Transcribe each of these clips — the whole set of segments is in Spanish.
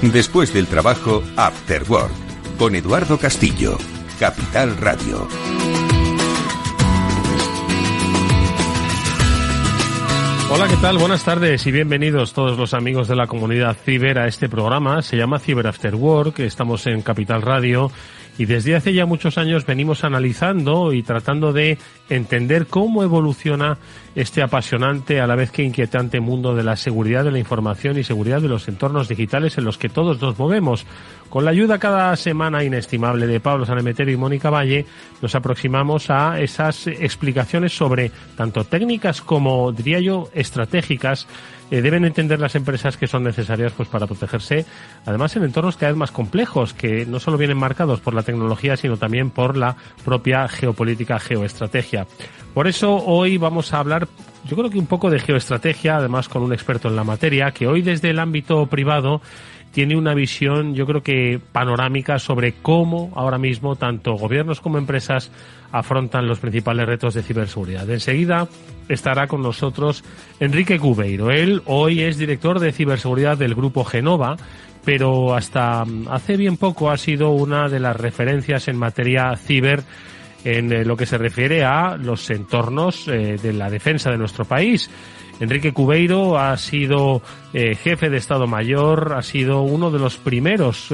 Después del trabajo, After Work, con Eduardo Castillo, Capital Radio. Hola, ¿qué tal? Buenas tardes y bienvenidos todos los amigos de la comunidad ciber a este programa. Se llama Ciber After Work, estamos en Capital Radio y desde hace ya muchos años venimos analizando y tratando de entender cómo evoluciona este apasionante, a la vez que inquietante mundo de la seguridad de la información y seguridad de los entornos digitales en los que todos nos movemos. Con la ayuda cada semana inestimable de Pablo Sanemeterio y Mónica Valle, nos aproximamos a esas explicaciones sobre tanto técnicas como, diría yo, estratégicas. Deben entender las empresas que son necesarias pues para protegerse, además en entornos cada vez más complejos, que no solo vienen marcados por la tecnología, sino también por la propia geopolítica, geoestrategia. Por eso hoy vamos a hablar, yo creo que un poco de geoestrategia, además con un experto en la materia, que hoy desde el ámbito privado tiene una visión, yo creo que panorámica, sobre cómo ahora mismo tanto gobiernos como empresas afrontan los principales retos de ciberseguridad. Enseguida estará con nosotros Enrique Cubeiro. Él hoy es director de ciberseguridad del grupo Genova, pero hasta hace bien poco ha sido una de las referencias en materia ciber en lo que se refiere a los entornos de la defensa de nuestro país. Enrique Cubeiro ha sido jefe de Estado Mayor, ha sido uno de los primeros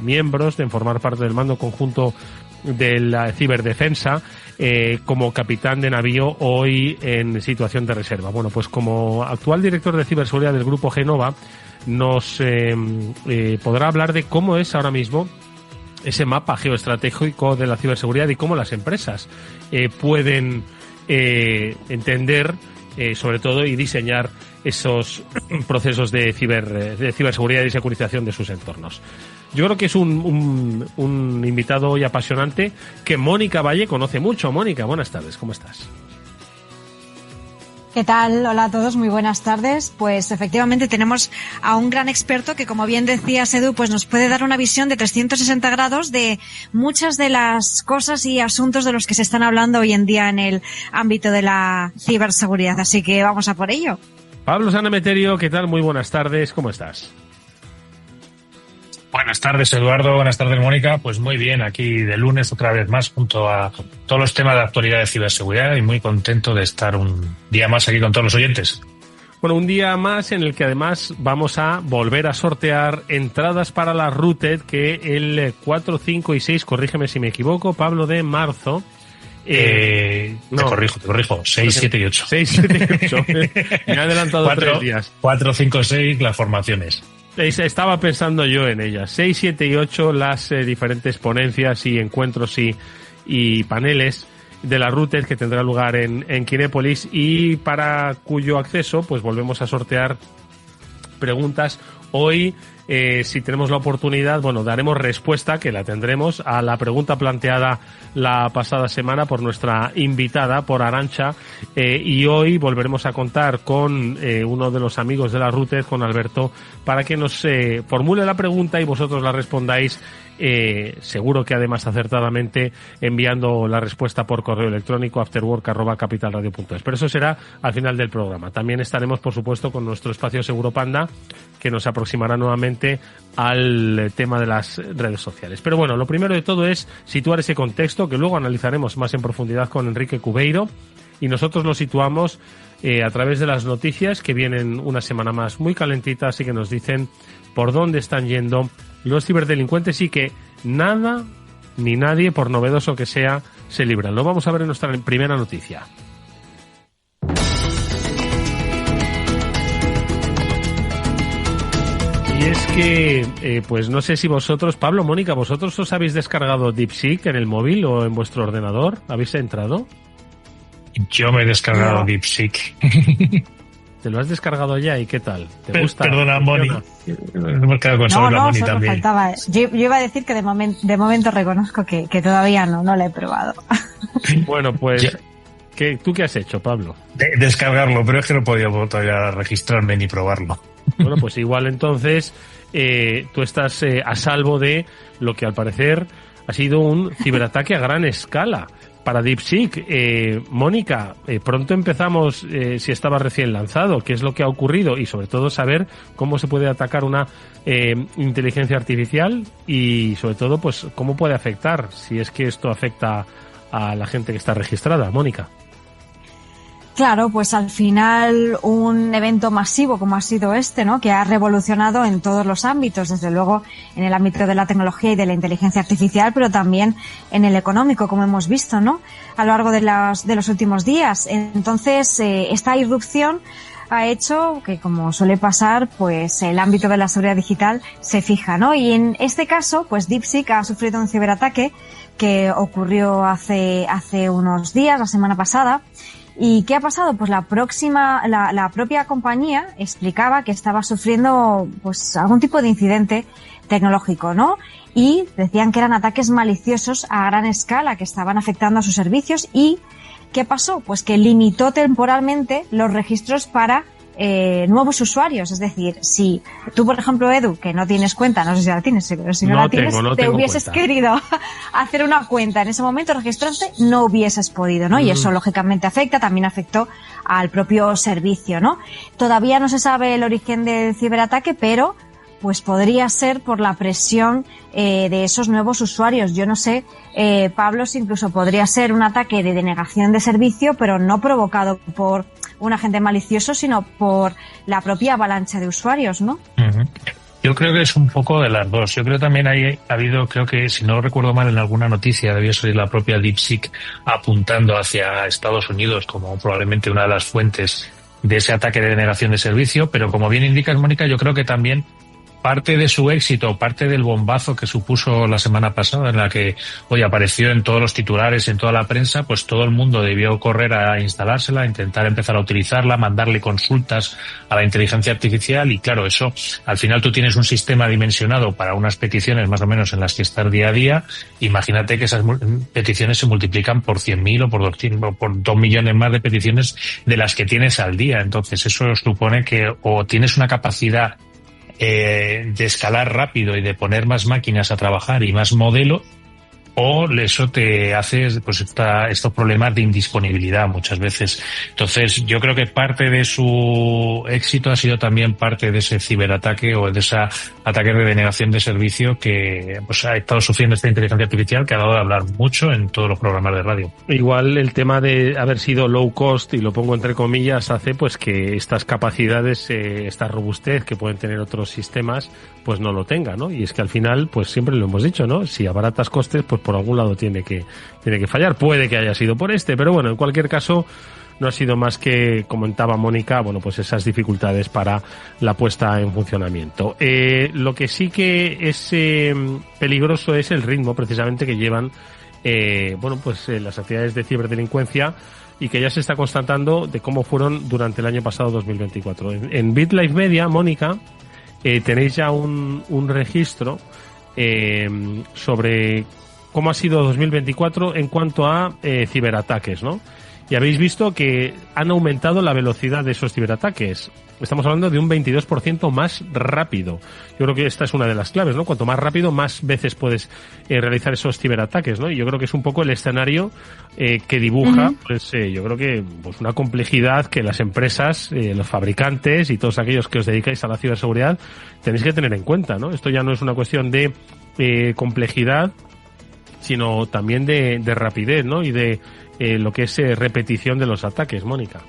miembros en formar parte del mando conjunto de la ciberdefensa, como capitán de navío, hoy en situación de reserva. Bueno, pues como actual director de ciberseguridad del grupo Genova, nos podrá hablar de cómo es ahora mismo ese mapa geoestratégico de la ciberseguridad y cómo las empresas pueden entender sobre todo y diseñar esos procesos de ciberseguridad y securización de sus entornos. Yo creo que es un invitado hoy apasionante que Mónica Valle conoce mucho. Mónica, buenas tardes, ¿cómo estás? ¿Qué tal? Hola a todos, muy buenas tardes. Pues efectivamente tenemos a un gran experto que, como bien decías, Edu, pues nos puede dar una visión de 360 grados de muchas de las cosas y asuntos de los que se están hablando hoy en día en el ámbito de la ciberseguridad. Así que vamos a por ello. Pablo Sanemeterio, ¿qué tal? Muy buenas tardes, ¿cómo estás? Buenas tardes, Eduardo. Buenas tardes, Mónica. Pues muy bien, aquí de lunes otra vez más junto a todos los temas de actualidad de ciberseguridad y muy contento de estar un día más aquí con todos los oyentes. Bueno, un día más en el que además vamos a volver a sortear entradas para la Rooted que el 4, 5 y 6, corrígeme si me equivoco, Pablo, de marzo. No. Te corrijo. 6, 7 y 8. 6, 7 y 8. Me he adelantado 3 días. 4, 5, 6, las formaciones. Estaba pensando yo en ellas. 6, 7 y 8, las diferentes ponencias y encuentros y paneles de la Rooted que tendrá lugar en Kinépolis y para cuyo acceso pues volvemos a sortear preguntas. Hoy, si tenemos la oportunidad, bueno, daremos respuesta, que la tendremos, a la pregunta planteada la pasada semana por nuestra invitada, por Arantxa, y hoy volveremos a contar con uno de los amigos de la Rooted, con Alberto, para que nos formule la pregunta y vosotros la respondáis, seguro que además acertadamente, enviando la respuesta por correo electrónico afterwork@capitalradio.es. Pero eso será al final del programa. También estaremos, por supuesto, con nuestro espacio Seguro Panda, que nos aproximará nuevamente al tema de las redes sociales. Pero bueno, lo primero de todo es situar ese contexto, que luego analizaremos más en profundidad con Enrique Cubeiro, y nosotros lo situamos a través de las noticias que vienen una semana más muy calentitas y que nos dicen por dónde están yendo los ciberdelincuentes y que nada ni nadie, por novedoso que sea, se libra. Lo vamos a ver en nuestra primera noticia. Y es que, pues no sé si vosotros, Pablo, Mónica, ¿vosotros os habéis descargado DeepSeek en el móvil o en vuestro ordenador? ¿Habéis entrado? Yo me he descargado DeepSeek. ¿Te lo has descargado ya y qué tal? ¿Te gusta? Perdona, Moni. Hemos quedado con sobre la Moni también. Faltaba. Yo iba a decir que de momento reconozco que todavía no lo he probado. Bueno, pues, ¿tú qué has hecho, Pablo? Descargarlo, pero es que no podía todavía registrarme ni probarlo. Bueno, pues igual entonces tú estás a salvo de lo que al parecer ha sido un ciberataque a gran escala. para DeepSeek. Mónica, pronto empezamos, si estaba recién lanzado, qué es lo que ha ocurrido y sobre todo saber cómo se puede atacar una inteligencia artificial y sobre todo pues cómo puede afectar, si es que esto afecta a la gente que está registrada. Mónica. Claro, pues al final un evento masivo como ha sido este, ¿no? Que ha revolucionado en todos los ámbitos, desde luego en el ámbito de la tecnología y de la inteligencia artificial, pero también en el económico, como hemos visto, ¿no? A lo largo de los últimos días. Entonces, esta irrupción ha hecho que, como suele pasar, pues el ámbito de la seguridad digital se fija, ¿no? Y en este caso, pues DeepSeek ha sufrido un ciberataque que ocurrió hace unos días, la semana pasada. ¿Y qué ha pasado? Pues la propia compañía explicaba que estaba sufriendo pues algún tipo de incidente tecnológico, ¿no? Y decían que eran ataques maliciosos a gran escala que estaban afectando a sus servicios. ¿Y qué pasó? Pues que limitó temporalmente los registros para nuevos usuarios. Es decir, si tú, por ejemplo, Edu, que no tienes cuenta, no sé si la tienes, pero si no la tienes, te hubieses querido hacer una cuenta en ese momento, registrarte, no hubieses podido, ¿no? Y eso lógicamente también afectó al propio servicio, ¿no? Todavía no se sabe el origen del ciberataque, pero pues podría ser por la presión de esos nuevos usuarios. Yo no sé, Pablo, si incluso podría ser un ataque de denegación de servicio, pero no provocado por un agente malicioso, sino por la propia avalancha de usuarios, ¿no? Uh-huh. Yo creo que es un poco de las dos. Yo creo que también ha habido, creo que si no recuerdo mal en alguna noticia, debió salir la propia DeepSeek apuntando hacia Estados Unidos como probablemente una de las fuentes de ese ataque de denegación de servicio, pero como bien indicas, Mónica, yo creo que también parte de su éxito, parte del bombazo que supuso la semana pasada, en la que hoy apareció en todos los titulares, en toda la prensa, pues todo el mundo debió correr a instalársela, a intentar empezar a utilizarla, mandarle consultas a la inteligencia artificial y claro, eso, al final tú tienes un sistema dimensionado para unas peticiones más o menos en las que estar día a día. Imagínate que esas peticiones se multiplican por 100.000 o por 2 millones más de peticiones de las que tienes al día. Entonces eso supone que o tienes una capacidad de escalar rápido y de poner más máquinas a trabajar y más modelos, o eso te hace pues estos problemas de indisponibilidad muchas veces. Entonces yo creo que parte de su éxito ha sido también parte de ese ciberataque o de ese ataque de denegación de servicio que pues ha estado sufriendo esta inteligencia artificial, que ha dado de hablar mucho en todos los programas de radio. Igual el tema de haber sido low cost, y lo pongo entre comillas, hace pues que estas capacidades, esta robustez que pueden tener otros sistemas, pues no lo tenga, ¿no? Y es que al final, pues siempre lo hemos dicho, ¿no? Si abaratas costes, pues por algún lado tiene que fallar. Puede que haya sido por pero bueno, en cualquier caso no ha sido más que, comentaba Mónica, bueno, pues esas dificultades para la puesta en funcionamiento. Lo que sí que es peligroso es el ritmo precisamente que llevan las actividades de ciberdelincuencia, y que ya se está constatando de cómo fueron durante el año pasado 2024. En BitLife Media, Mónica, tenéis ya un registro sobre cómo ha sido 2024 en cuanto a ciberataques, ¿no? Y habéis visto que han aumentado la velocidad de esos ciberataques. Estamos hablando de un 22% más rápido. Yo creo que esta es una de las claves, ¿no? Cuanto más rápido, más veces puedes realizar esos ciberataques, ¿no? Y yo creo que es un poco el escenario que dibuja, pues yo creo que pues una complejidad que las empresas, los fabricantes y todos aquellos que os dedicáis a la ciberseguridad tenéis que tener en cuenta, ¿no? Esto ya no es una cuestión de complejidad, sino también de rapidez, ¿no? Y de lo que es repetición de los ataques, Mónica.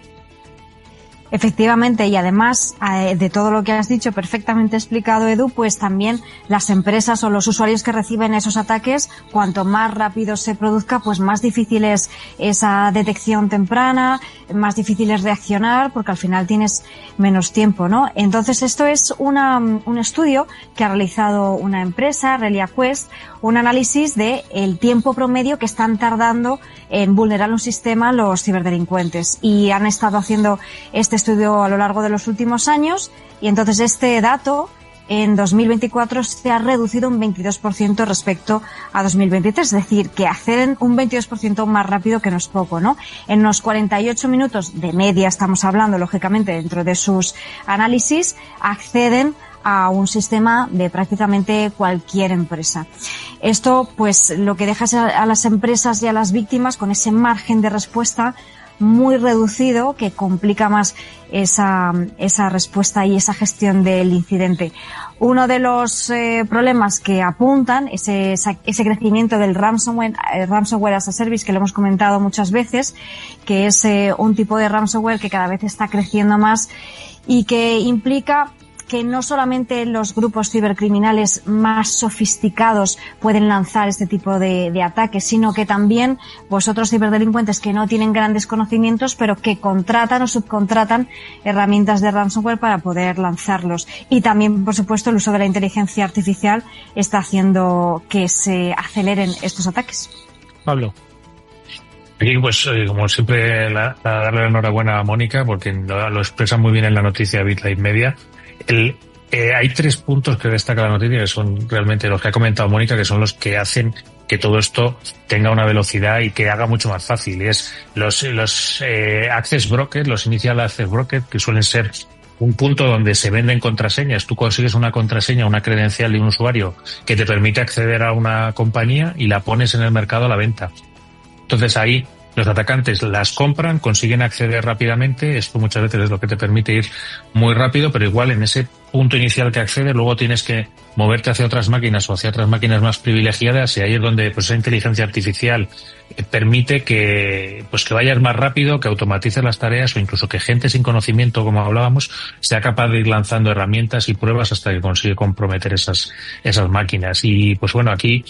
Efectivamente, y además de todo lo que has dicho perfectamente explicado, Edu, pues también las empresas o los usuarios que reciben esos ataques, cuanto más rápido se produzca, pues más difícil es esa detección temprana, más difícil es reaccionar, porque al final tienes menos tiempo, ¿no? Entonces esto es un estudio que ha realizado una empresa, ReliaQuest, un análisis de el tiempo promedio que están tardando en vulnerar un sistema los ciberdelincuentes, y han estado haciendo este estudio a lo largo de los últimos años, y entonces este dato en 2024 se ha reducido un 22% respecto a 2023, es decir, que acceden un 22% más rápido, que no es poco, ¿no? En unos 48 minutos de media, estamos hablando, lógicamente, dentro de sus análisis, acceden a un sistema de prácticamente cualquier empresa. Esto, pues, lo que deja a las empresas y a las víctimas con ese margen de respuesta muy reducido que complica más esa respuesta y esa gestión del incidente. Uno de los problemas que apuntan es ese crecimiento del ransomware as a service, que lo hemos comentado muchas veces, que es un tipo de ransomware que cada vez está creciendo más y que implica que no solamente los grupos cibercriminales más sofisticados pueden lanzar este tipo de ataques, sino que también pues otros ciberdelincuentes que no tienen grandes conocimientos, pero que contratan o subcontratan herramientas de ransomware para poder lanzarlos. Y también, por supuesto, el uso de la inteligencia artificial está haciendo que se aceleren estos ataques. Pablo. Aquí, pues, como siempre, darle la enhorabuena a Mónica, porque lo expresa muy bien en la noticia BitLife Media. Hay 3 puntos que destaca la noticia, que son realmente los que ha comentado Mónica, que son los que hacen que todo esto tenga una velocidad y que haga mucho más fácil. Y es los access brokers, los initial access brokers, que suelen ser un punto donde se venden contraseñas. Tú consigues una contraseña, una credencial de un usuario que te permite acceder a una compañía y la pones en el mercado a la venta. Entonces ahí los atacantes las compran, consiguen acceder rápidamente. Esto muchas veces es lo que te permite ir muy rápido, pero igual en ese punto inicial que accedes, luego tienes que moverte hacia otras máquinas o hacia otras máquinas más privilegiadas, y ahí es donde pues esa inteligencia artificial permite que vayas más rápido, que automatices las tareas, o incluso que gente sin conocimiento, como hablábamos, sea capaz de ir lanzando herramientas y pruebas hasta que consigue comprometer esas máquinas. Y pues bueno, aquí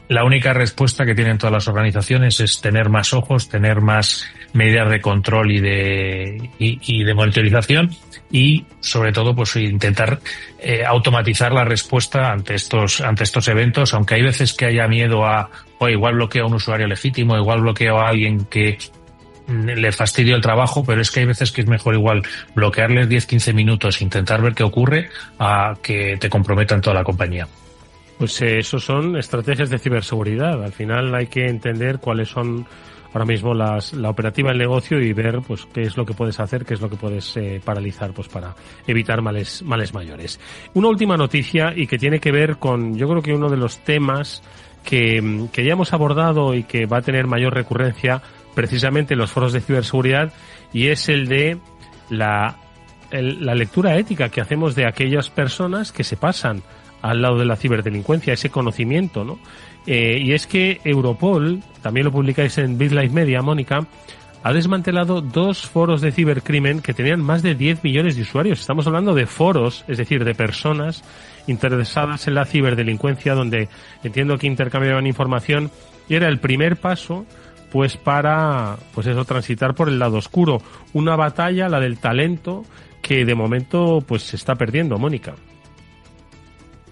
la única respuesta que tienen todas las organizaciones es tener más ojos, tener más medidas de control y de monitorización, y sobre todo pues intentar automatizar la respuesta ante estos eventos, aunque hay veces que haya miedo a igual bloqueo a un usuario legítimo, igual bloqueo a alguien que le fastidio el trabajo, pero es que hay veces que es mejor igual bloquearles 10-15 minutos, intentar ver qué ocurre, a que te comprometan toda la compañía. Pues eso son estrategias de ciberseguridad. Al final hay que entender cuáles son ahora mismo la operativa del negocio y ver pues qué es lo que puedes hacer, qué es lo que puedes paralizar pues para evitar males mayores. Una última noticia, y que tiene que ver con, yo creo que uno de los temas que ya hemos abordado y que va a tener mayor recurrencia precisamente en los foros de ciberseguridad, y es el de la lectura ética que hacemos de aquellas personas que se pasan al lado de la ciberdelincuencia, ese conocimiento, ¿no? Y es que Europol, también lo publicáis en BitLife Media, Mónica, ha desmantelado 2 foros de cibercrimen que tenían más de 10 millones de usuarios. Estamos hablando de foros, es decir, de personas interesadas en la ciberdelincuencia, donde entiendo que intercambiaban información, y era el primer paso pues para transitar por el lado oscuro. Una batalla, la del talento, que de momento pues se está perdiendo, Mónica.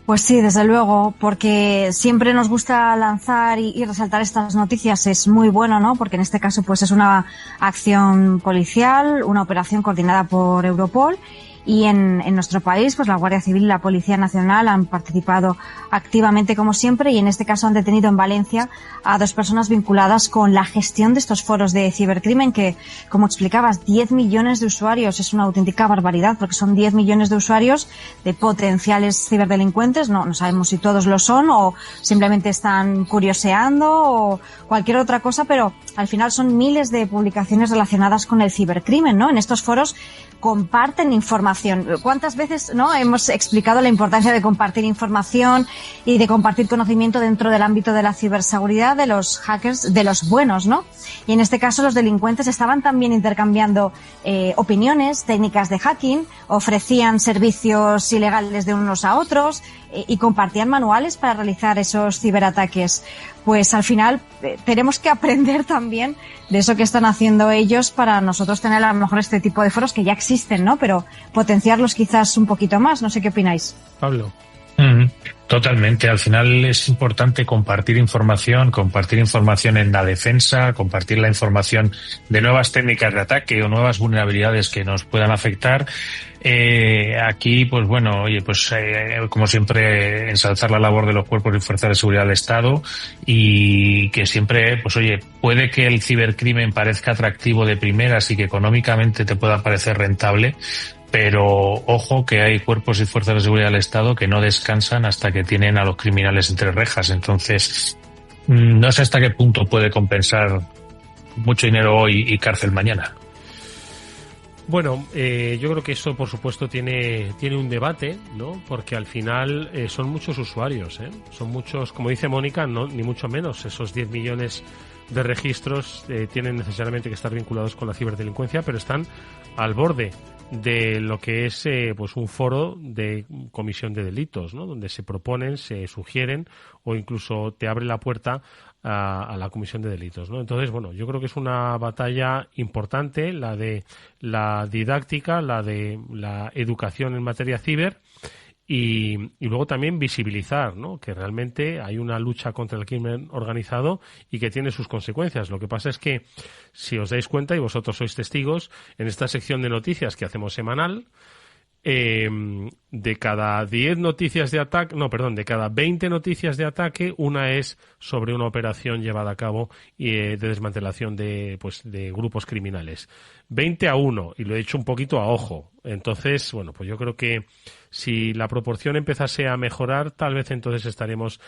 Pues sí, desde luego, porque siempre nos gusta lanzar y resaltar estas noticias. Es muy bueno, ¿no? Porque en este caso pues es una acción policial, una operación coordinada por Europol, y en nuestro país pues la Guardia Civil y la Policía Nacional han participado activamente como siempre, y en este caso han detenido en Valencia a 2 personas vinculadas con la gestión de estos foros de cibercrimen que, como explicabas, 10 millones de usuarios es una auténtica barbaridad, porque son 10 millones de usuarios de potenciales ciberdelincuentes. No sabemos si todos lo son o simplemente están curioseando o cualquier otra cosa, pero al final son miles de publicaciones relacionadas con el cibercrimen, ¿no? En estos foros comparten información. ¿Cuántas veces hemos explicado la importancia de compartir información y de compartir conocimiento dentro del ámbito de la ciberseguridad, de los hackers, de los buenos, ¿no? Y en este caso los delincuentes estaban también intercambiando opiniones, técnicas de hacking, ofrecían servicios ilegales de unos a otros y compartían manuales para realizar esos ciberataques. Pues al final tenemos que aprender también de eso que están haciendo ellos para nosotros tener a lo mejor este tipo de foros que ya existen, ¿no? Pero potenciarlos quizás un poquito más. No sé qué opináis. Pablo. Totalmente. Al final es importante compartir información en la defensa, compartir la información de nuevas técnicas de ataque o nuevas vulnerabilidades que nos puedan afectar. Aquí, pues bueno, como siempre, ensalzar la labor de los cuerpos y fuerzas de seguridad del Estado, y que siempre, puede que el cibercrimen parezca atractivo de primeras y que económicamente te pueda parecer rentable, pero ojo que hay cuerpos y fuerzas de seguridad del Estado que no descansan hasta que tienen a los criminales entre rejas. Entonces, no sé hasta qué punto puede compensar mucho dinero hoy y cárcel mañana. Bueno, yo creo que eso, por supuesto, tiene un debate, ¿no? Porque al final son muchos usuarios, ¿eh? Son muchos, como dice Mónica, no, ni mucho menos. Esos 10 millones de registros tienen necesariamente que estar vinculados con la ciberdelincuencia, pero están al borde de lo que es pues un foro de comisión de delitos, ¿no? Donde se proponen, se sugieren o incluso te abre la puerta a la comisión de delitos, ¿no? Entonces, bueno, yo creo que es una batalla importante, la de la didáctica, la de la educación en materia ciber y luego también visibilizar, ¿no? Que realmente hay una lucha contra el crimen organizado y que tiene sus consecuencias. Lo que pasa es que, si os dais cuenta, y vosotros sois testigos, en esta sección de noticias que hacemos semanal, de cada 10 noticias de ataque, de cada 20 noticias de ataque, una es sobre una operación llevada a cabo de desmantelación de grupos criminales. 20-1, y lo he hecho un poquito a ojo. Entonces, bueno, pues yo creo que si la proporción empezase a mejorar, tal vez entonces estaremos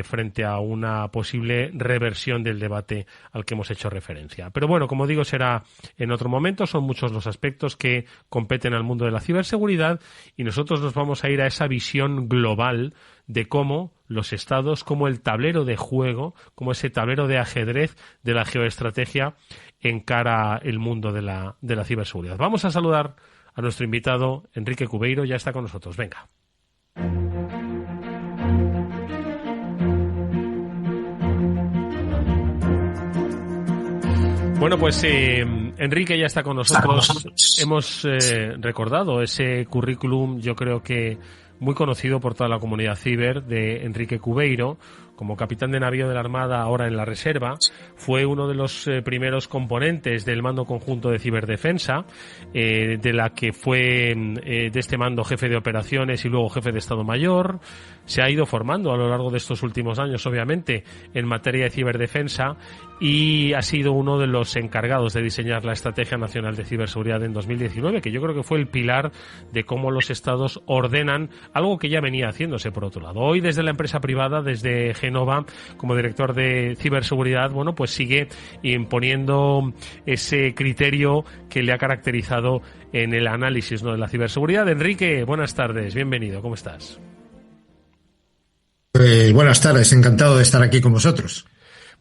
frente a una posible reversión del debate al que hemos hecho referencia. Pero bueno, como digo, será en otro momento. Son muchos los aspectos que competen al mundo de la ciberseguridad y nosotros nos vamos a ir a esa visión global de cómo los estados, como el tablero de juego, como ese tablero de ajedrez de la geoestrategia encara el mundo de la ciberseguridad. Vamos a saludar a nuestro invitado, Enrique Cubeiro, ya está con nosotros. Venga. Bueno, pues Enrique ya está con nosotros. Hemos recordado ese currículum, yo creo que muy conocido por toda la comunidad ciber, de Enrique Cubeiro. Como capitán de navío de la Armada, ahora en la Reserva, fue uno de los primeros componentes del Mando Conjunto de Ciberdefensa, de la que fue de este mando jefe de operaciones y luego jefe de Estado Mayor. Se ha ido formando a lo largo de estos últimos años, obviamente, en materia de ciberdefensa y ha sido uno de los encargados de diseñar la Estrategia Nacional de Ciberseguridad en 2019, que yo creo que fue el pilar de cómo los estados ordenan algo que ya venía haciéndose por otro lado. Hoy, desde la empresa privada, desde Genova, como director de ciberseguridad, bueno, pues sigue imponiendo ese criterio que le ha caracterizado en el análisis, ¿no?, de la ciberseguridad. Enrique, buenas tardes, bienvenido, ¿cómo estás? Buenas tardes, encantado de estar aquí con vosotros.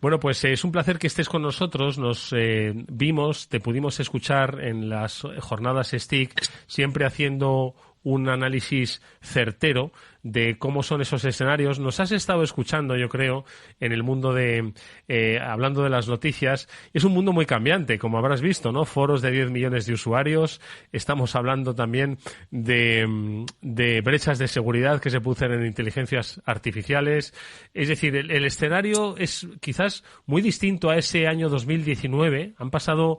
Bueno, pues es un placer que estés con nosotros. Nos te pudimos escuchar en las jornadas STIC, siempre haciendo un análisis certero de cómo son esos escenarios. Nos has estado escuchando, yo creo, en el mundo de hablando de las noticias. Es un mundo muy cambiante, como habrás visto, ¿no? Foros de 10 millones de usuarios. Estamos hablando también de brechas de seguridad que se producen en inteligencias artificiales. Es decir, el escenario es quizás muy distinto a ese año 2019. Han pasado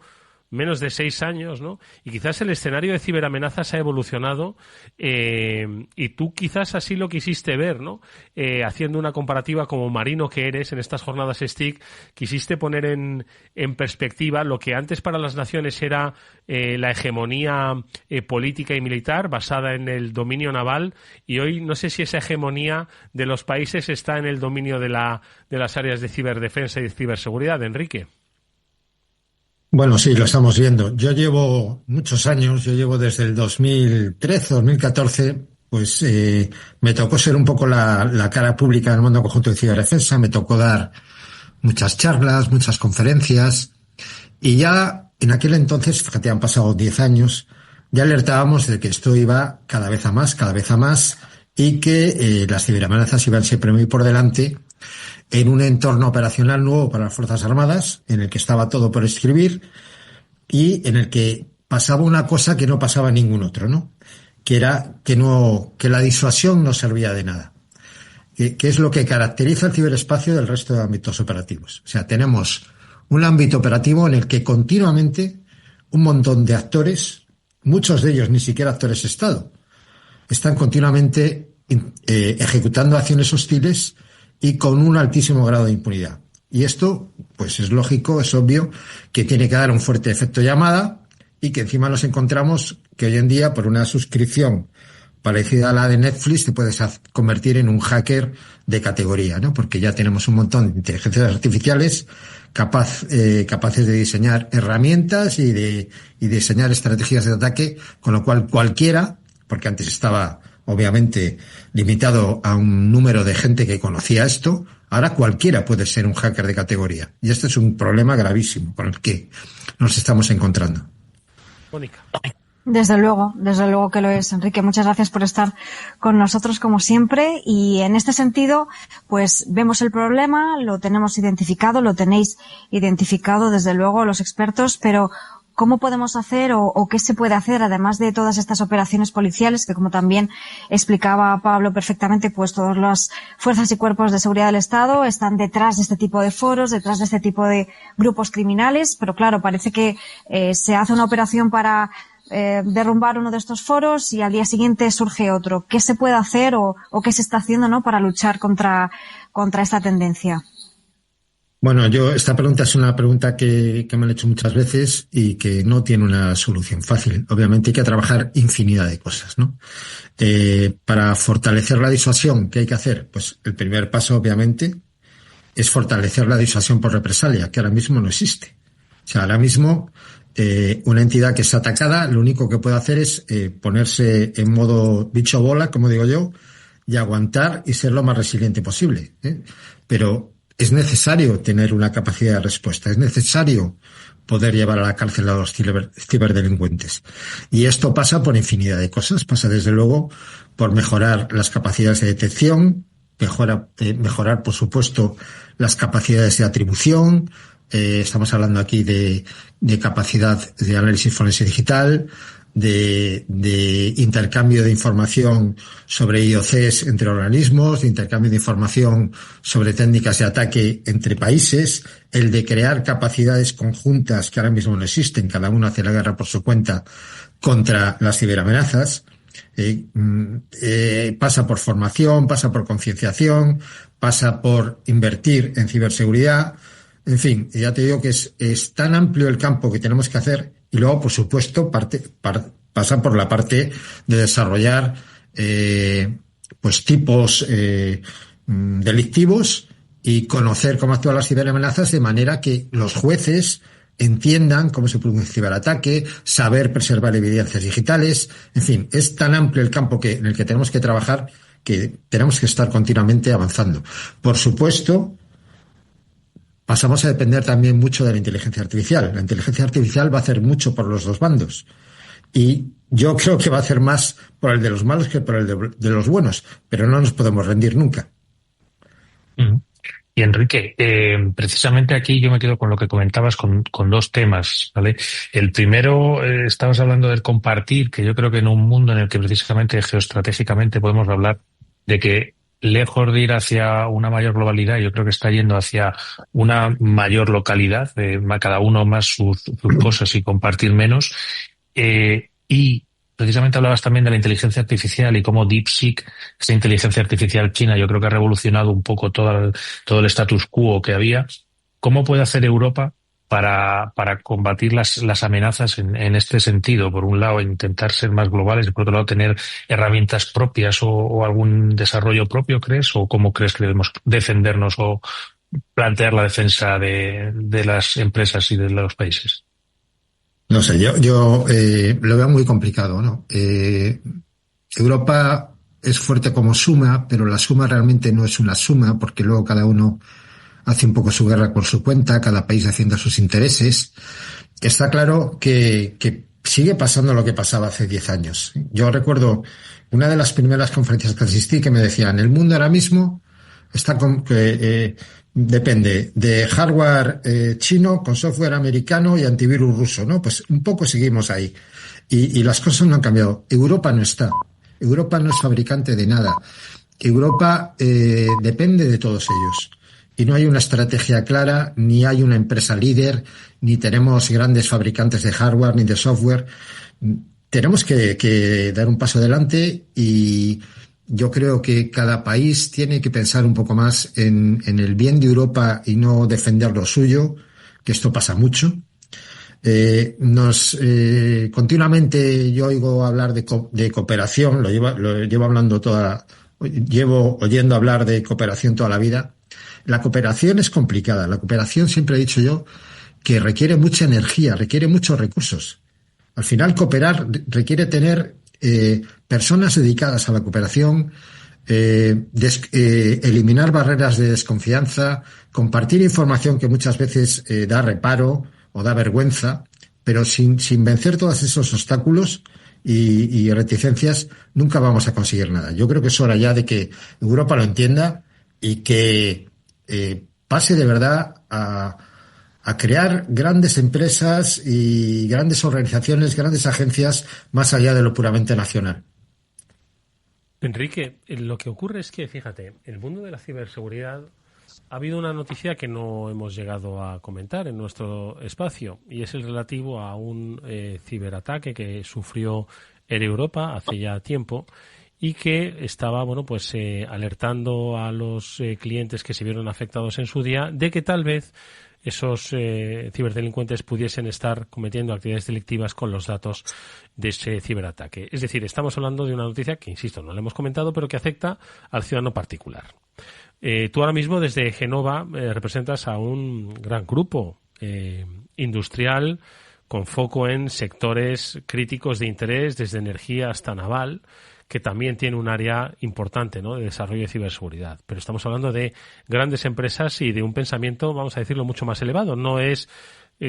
menos de 6 años, ¿no? Y quizás el escenario de ciberamenazas ha evolucionado y tú quizás así lo quisiste ver, ¿no? Haciendo una comparativa como marino que eres en estas jornadas STIC, quisiste poner en perspectiva lo que antes para las naciones era la hegemonía política y militar basada en el dominio naval, y hoy no sé si esa hegemonía de los países está en el dominio de las áreas de ciberdefensa y de ciberseguridad. Enrique. Bueno, sí, lo estamos viendo. Yo llevo muchos años, desde el 2013, 2014, pues me tocó ser un poco la cara pública del Mando Conjunto de Ciberdefensa, me tocó dar muchas charlas, muchas conferencias, y ya en aquel entonces, fíjate, han pasado 10 años, ya alertábamos de que esto iba cada vez a más, y que las ciberamenazas iban siempre muy por delante, en un entorno operacional nuevo para las Fuerzas Armadas, en el que estaba todo por escribir y en el que pasaba una cosa que no pasaba en ningún otro, ¿no? Que era que la disuasión no servía de nada. Que es lo que caracteriza el ciberespacio del resto de ámbitos operativos. O sea, tenemos un ámbito operativo en el que continuamente un montón de actores, muchos de ellos ni siquiera actores de Estado, están continuamente ejecutando acciones hostiles y con un altísimo grado de impunidad. Y esto, pues es lógico, es obvio, que tiene que dar un fuerte efecto llamada y que encima nos encontramos que hoy en día por una suscripción parecida a la de Netflix te puedes convertir en un hacker de categoría, ¿no? Porque ya tenemos un montón de inteligencias artificiales capaces de diseñar herramientas y diseñar estrategias de ataque, con lo cual cualquiera, porque antes estaba obviamente limitado a un número de gente que conocía esto, ahora cualquiera puede ser un hacker de categoría. Y este es un problema gravísimo con el que nos estamos encontrando. Mónica. Desde luego que lo es, Enrique. Muchas gracias por estar con nosotros como siempre. Y en este sentido, pues vemos el problema, lo tenemos identificado, lo tenéis identificado desde luego los expertos, pero ¿cómo podemos hacer o qué se puede hacer además de todas estas operaciones policiales que, como también explicaba Pablo perfectamente, pues todas las fuerzas y cuerpos de seguridad del Estado están detrás de este tipo de foros, detrás de este tipo de grupos criminales, pero claro, parece que se hace una operación para derrumbar uno de estos foros y al día siguiente surge otro. ¿Qué se puede hacer o qué se está haciendo, ¿no?, para luchar contra esta tendencia? Bueno, esta pregunta es una pregunta que me han hecho muchas veces y que no tiene una solución fácil. Obviamente hay que trabajar infinidad de cosas, ¿no? Para fortalecer la disuasión, ¿qué hay que hacer? Pues el primer paso, obviamente, es fortalecer la disuasión por represalia, que ahora mismo no existe. O sea, ahora mismo una entidad que es atacada, lo único que puede hacer es ponerse en modo bicho bola, como digo yo, y aguantar y ser lo más resiliente posible, ¿eh? Pero es necesario tener una capacidad de respuesta, es necesario poder llevar a la cárcel a los ciberdelincuentes. Y esto pasa por infinidad de cosas, pasa desde luego por mejorar las capacidades de detección, mejorar por supuesto las capacidades de atribución. Estamos hablando aquí de capacidad de análisis forense digital, de intercambio de información sobre IOCs entre organismos, de intercambio de información sobre técnicas de ataque entre países, el de crear capacidades conjuntas que ahora mismo no existen, cada uno hace la guerra por su cuenta contra las ciberamenazas. Pasa por formación, pasa por concienciación, pasa por invertir en ciberseguridad. En fin, ya te digo que es tan amplio el campo que tenemos que hacer y luego, por supuesto, pasa por la parte de desarrollar pues tipos delictivos y conocer cómo actúan las ciberamenazas de manera que los jueces entiendan cómo se produce un ciberataque, saber preservar evidencias digitales. En fin, es tan amplio el campo en el que tenemos que trabajar que tenemos que estar continuamente avanzando. Por supuesto, pasamos a depender también mucho de la inteligencia artificial. La inteligencia artificial va a hacer mucho por los dos bandos. Y yo creo que va a hacer más por el de los malos que por el de los buenos. Pero no nos podemos rendir nunca. Y Enrique, precisamente aquí yo me quedo con lo que comentabas con dos temas, ¿vale? El primero, estabas hablando del compartir, que yo creo que en un mundo en el que precisamente geoestratégicamente podemos hablar de que lejos de ir hacia una mayor globalidad, yo creo que está yendo hacia una mayor localidad, cada uno más sus cosas y compartir menos. Y precisamente hablabas también de la inteligencia artificial y cómo DeepSeek, esa inteligencia artificial china, yo creo que ha revolucionado un poco todo el status quo que había. ¿Cómo puede hacer Europa para combatir las amenazas en este sentido? Por un lado, intentar ser más globales y por otro lado, tener herramientas propias o algún desarrollo propio, ¿crees? ¿O cómo crees que debemos defendernos o plantear la defensa de las empresas y de los países? No sé, yo lo veo muy complicado, ¿no? Europa es fuerte como suma, pero la suma realmente no es una suma, porque luego cada uno hace un poco su guerra por su cuenta, cada país haciendo sus intereses. Está claro que sigue pasando lo que pasaba hace 10 años. Yo recuerdo una de las primeras conferencias que asistí que me decían, el mundo ahora mismo está depende de hardware chino con software americano y antivirus ruso, ¿no? Pues un poco seguimos ahí. Y las cosas no han cambiado. Europa no está. Europa no es fabricante de nada. Europa depende de todos ellos. Y no hay una estrategia clara, ni hay una empresa líder, ni tenemos grandes fabricantes de hardware ni de software. Tenemos que dar un paso adelante y yo creo que cada país tiene que pensar un poco más en el bien de Europa y no defender lo suyo, que esto pasa mucho. Continuamente yo oigo hablar de cooperación, llevo oyendo hablar de cooperación toda la vida. La cooperación es complicada. La cooperación, siempre he dicho yo, que requiere mucha energía, requiere muchos recursos. Al final, cooperar requiere tener personas dedicadas a la cooperación, eliminar barreras de desconfianza, compartir información que muchas veces da reparo o da vergüenza, pero sin vencer todos esos obstáculos y reticencias nunca vamos a conseguir nada. Yo creo que es hora ya de que Europa lo entienda y que pase de verdad a crear grandes empresas y grandes organizaciones, grandes agencias, más allá de lo puramente nacional. Enrique, lo que ocurre es que, fíjate, en el mundo de la ciberseguridad ha habido una noticia que no hemos llegado a comentar en nuestro espacio, y es el relativo a un ciberataque que sufrió Air Europa hace ya tiempo y que estaba, alertando a los clientes que se vieron afectados en su día de que tal vez esos ciberdelincuentes pudiesen estar cometiendo actividades delictivas con los datos de ese ciberataque. Es decir, estamos hablando de una noticia que, insisto, no la hemos comentado, pero que afecta al ciudadano particular. Tú ahora mismo desde Génova representas a un gran grupo industrial con foco en sectores críticos de interés, desde energía hasta naval, que también tiene un área importante, ¿no?, de desarrollo de ciberseguridad. Pero estamos hablando de grandes empresas y de un pensamiento, vamos a decirlo, mucho más elevado. No es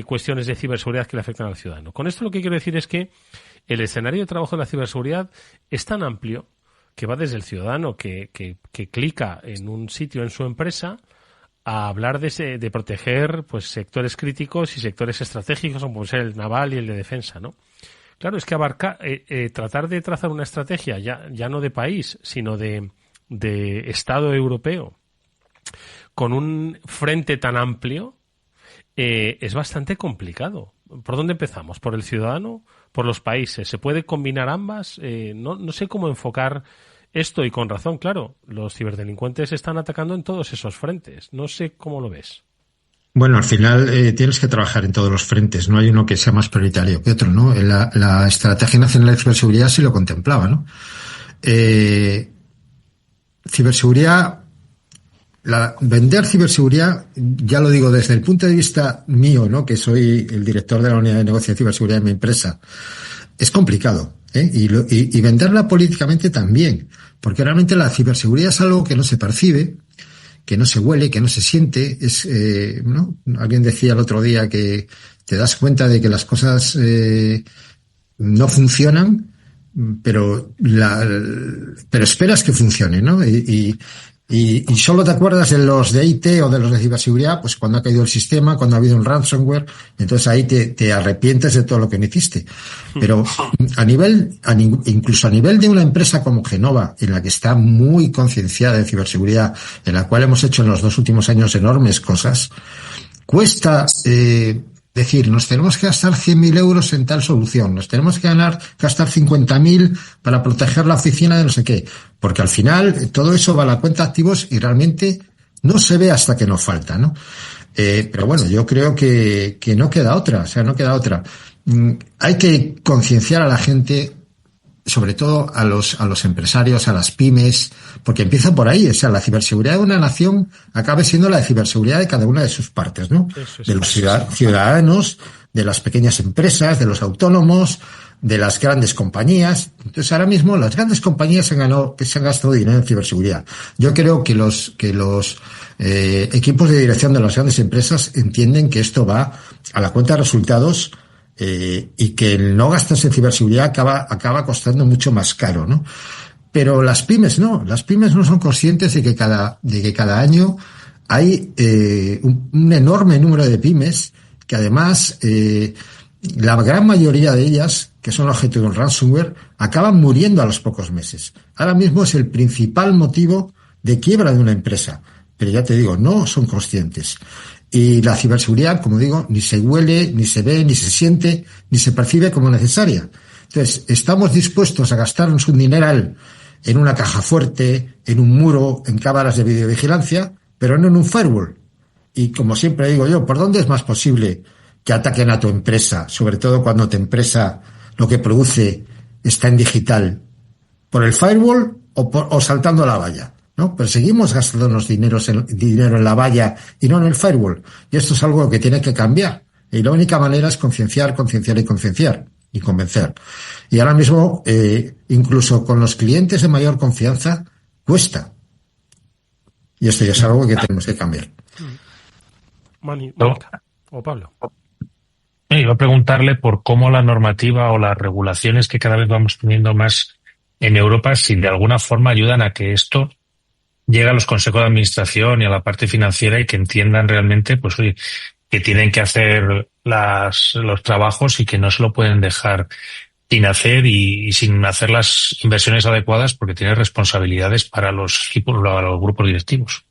cuestiones de ciberseguridad que le afectan al ciudadano. Con esto lo que quiero decir es que el escenario de trabajo de la ciberseguridad es tan amplio que va desde el ciudadano que clica en un sitio en su empresa a hablar de proteger pues sectores críticos y sectores estratégicos, como puede ser el naval y el de defensa, ¿no? Claro, es que tratar de trazar una estrategia ya no de país, sino de Estado europeo, con un frente tan amplio, es bastante complicado. ¿Por dónde empezamos? ¿Por el ciudadano? ¿Por los países? ¿Se puede combinar ambas? No sé cómo enfocar esto, y con razón, claro. Los ciberdelincuentes están atacando en todos esos frentes. No sé cómo lo ves. Bueno, al final tienes que trabajar en todos los frentes. No hay uno que sea más prioritario que otro, ¿no? La Estrategia Nacional de Ciberseguridad sí lo contemplaba, ¿no? Ciberseguridad, vender ciberseguridad, ya lo digo desde el punto de vista mío, ¿no?, que soy el director de la unidad de negocio de ciberseguridad de mi empresa, es complicado, y venderla políticamente también, porque realmente la ciberseguridad es algo que no se percibe, que no se huele, que no se siente. ¿No? Alguien decía el otro día que te das cuenta de que las cosas no funcionan, pero esperas que funcione, ¿no? Y solo te acuerdas de los de IT o de los de ciberseguridad, pues cuando ha caído el sistema, cuando ha habido un ransomware, entonces ahí te arrepientes de todo lo que no hiciste. Pero incluso a nivel de una empresa como Génova, en la que está muy concienciada de ciberseguridad, en la cual hemos hecho en los 2 últimos años enormes cosas, cuesta decir, nos tenemos que gastar 100.000 euros en tal solución, nos tenemos que gastar 50.000 para proteger la oficina de no sé qué, porque al final todo eso va a la cuenta de activos y realmente no se ve hasta que nos falta, ¿no? Pero bueno, yo creo que no queda otra, no queda otra. Hay que concienciar a la gente, sobre todo a los empresarios, a las pymes, porque empieza por ahí. O sea, la ciberseguridad de una nación acabe siendo la ciberseguridad de cada una de sus partes, ¿no? De los ciudadanos, de las pequeñas empresas, de los autónomos, de las grandes compañías. Entonces, ahora mismo las grandes compañías se han gastado dinero en ciberseguridad. Yo creo que los equipos de dirección de las grandes empresas entienden que esto va a la cuenta de resultados, y que el no gastarse en ciberseguridad acaba costando mucho más caro, ¿no? Pero las pymes no son conscientes de que cada año hay un enorme número de pymes que además la gran mayoría de ellas, que son objeto de un ransomware, acaban muriendo a los pocos meses. Ahora mismo es el principal motivo de quiebra de una empresa, pero ya te digo, no son conscientes. Y la ciberseguridad, como digo, ni se huele, ni se ve, ni se siente, ni se percibe como necesaria. Entonces, estamos dispuestos a gastarnos un dineral en una caja fuerte, en un muro, en cámaras de videovigilancia, pero no en un firewall. Y como siempre digo yo, ¿por dónde es más posible que ataquen a tu empresa, sobre todo cuando tu empresa lo que produce está en digital, por el firewall o saltando la valla, ¿no? Pero seguimos gastándonos dinero en la valla y no en el firewall. Y esto es algo que tiene que cambiar. Y la única manera es concienciar y convencer. Y ahora mismo, incluso con los clientes de mayor confianza, cuesta. Y esto ya es algo que tenemos que cambiar. Mónica o Pablo. Iba a preguntarle por cómo la normativa o las regulaciones que cada vez vamos teniendo más en Europa, si de alguna forma ayudan a que esto llegue a los consejos de administración y a la parte financiera y que entiendan realmente, pues oye, que tienen que hacer los trabajos y que no se lo pueden dejar sin hacer y sin hacer las inversiones adecuadas porque tiene responsabilidades para los equipos, los grupos directivos.